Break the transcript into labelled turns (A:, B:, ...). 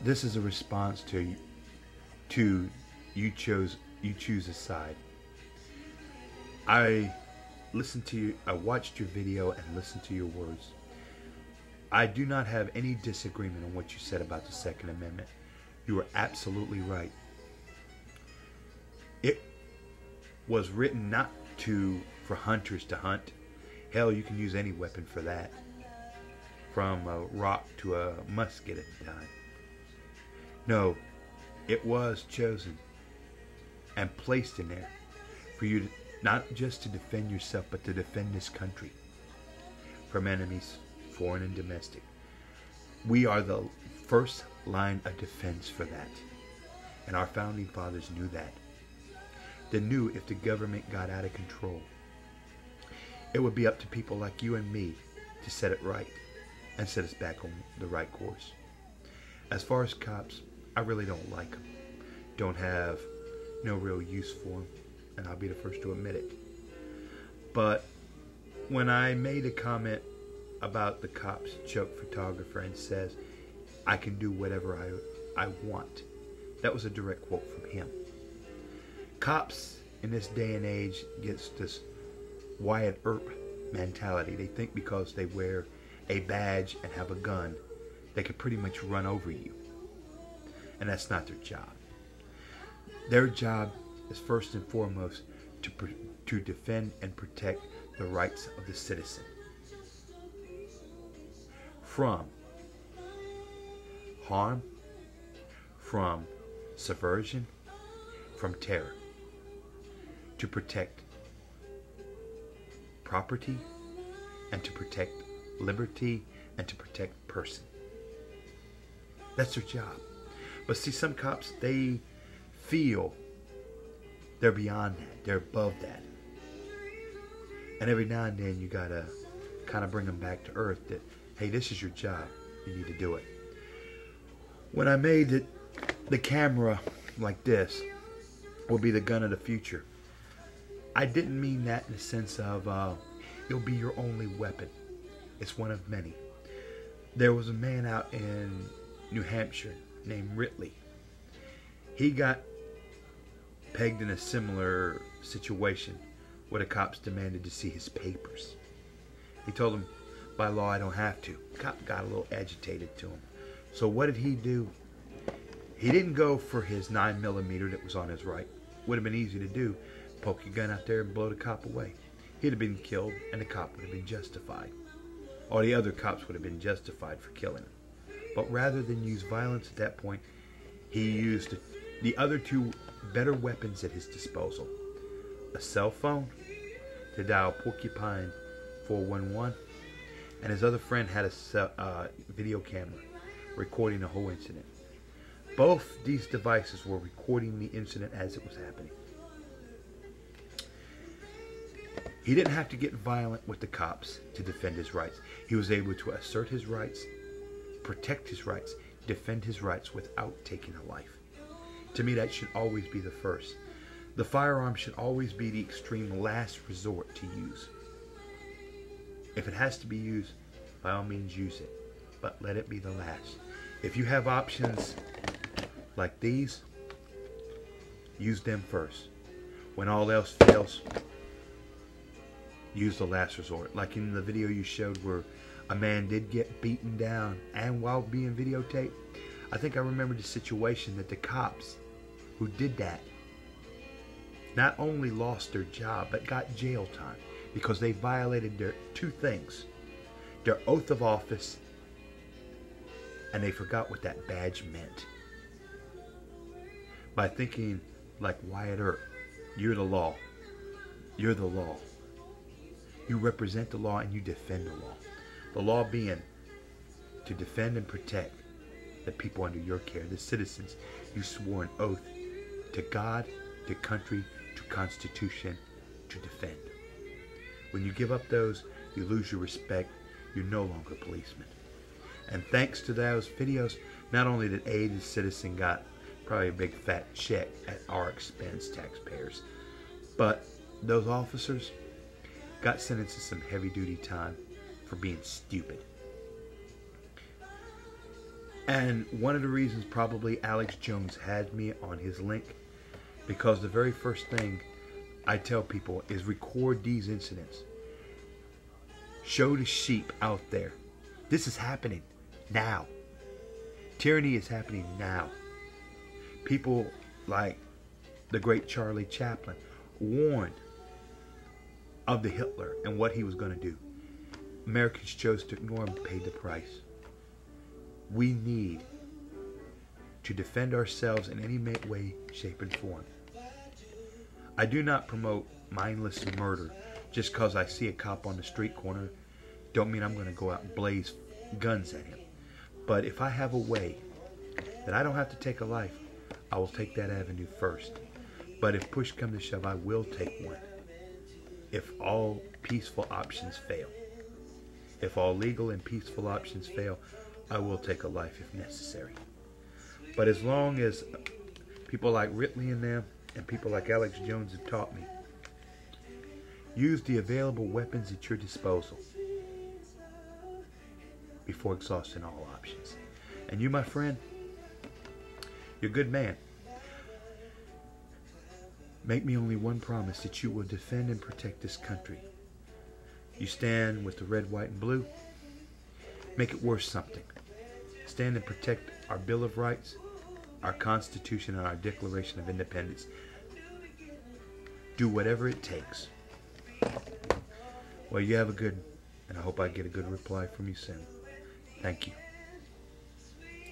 A: This is a response to you choose a side. I listened to you. I watched your video and listened to your words. I do not have any disagreement on what you said about the Second Amendment. You were absolutely right. It was written not for hunters to hunt. Hell, you can use any weapon for that, from a rock to a musket at the time. No, it was chosen and placed in there for you to, not just to defend yourself, but to defend this country from enemies, foreign and domestic. We are the first line of defense for that. And our founding fathers knew that. They knew if the government got out of control, it would be up to people like you and me to set it right and set us back on the right course. As far as cops, I really don't like them. Don't have no real use for them, and I'll be the first to admit it. But when I made a comment about the cops, Chuck Photographer, and says, I can do whatever I want, that was a direct quote from him. Cops in this day and age gets this Wyatt Earp mentality. They think because they wear a badge and have a gun, they can pretty much run over you. And that's not their job. Their job is first and foremost to defend and protect the rights of the citizen from harm, from subversion, from terror. To protect property, and to protect liberty, and to protect person. That's their job. But see, some cops, they feel they're beyond that. They're above that. And every now and then you gotta kind of bring them back to earth that, hey, this is your job. You need to do it. When I made it, the camera like this will be the gun of the future, I didn't mean that in the sense of it'll be your only weapon. It's one of many. There was a man out in New Hampshire named Ridley. He got pegged in a similar situation where the cops demanded to see his papers. He told them, by law, I don't have to. The cop got a little agitated to him. So what did he do? He didn't go for his 9mm that was on his right. Would have been easy to do. Poke your gun out there and blow the cop away. He'd have been killed and the cop would have been justified. Or the other cops would have been justified for killing him. But rather than use violence at that point, he used the other two better weapons at his disposal. A cell phone to dial Porcupine 411, and his other friend had a video camera recording the whole incident. Both these devices were recording the incident as it was happening. He didn't have to get violent with the cops to defend his rights. He was able to assert his rights, protect his rights, defend his rights without taking a life. To me, that should always be the first. The firearm should always be the extreme last resort to use. If it has to be used, by all means use it, but let it be the last. If you have options like these, use them first. When all else fails, use the last resort. Like in the video you showed where a man did get beaten down and while being videotaped, I think I remember the situation that the cops who did that not only lost their job but got jail time because they violated their two things: their oath of office, and they forgot what that badge meant. By thinking like Wyatt Earp, you're the law. You're the law. You represent the law and you defend the law. The law being to defend and protect the people under your care, the citizens you swore an oath to God, to country, to Constitution to defend. When you give up those, you lose your respect. You're no longer policemen. And thanks to those videos, not only did the citizen got probably a big fat check at our expense, taxpayers, but those officers got sentenced to some heavy duty time for being stupid. And one of the reasons probably Alex Jones had me on his link, because the very first thing I tell people is record these incidents. Show the sheep out there. This is happening now. Tyranny is happening now. People like the great Charlie Chaplin warned of the Hitler and what he was going to do. Americans chose to ignore him and paid the price. We need to defend ourselves in any way, shape, and form. I do not promote mindless murder just because I see a cop on the street corner. Don't mean I'm going to go out and blaze guns at him. But if I have a way that I don't have to take a life, I will take that avenue first. But if push comes to shove, I will take one. If all peaceful options fail. If all legal and peaceful options fail, I will take a life if necessary. But as long as people like Ridley and them, and people like Alex Jones have taught me, use the available weapons at your disposal before exhausting all options. And you, my friend, you're a good man. Make me only one promise, that you will defend and protect this country. You stand with the red, white, and blue. Make it worth something. Stand and protect our Bill of Rights, our Constitution, and our Declaration of Independence. Do whatever it takes. Well, you have a good, and I hope I get a good reply from you soon. Thank you.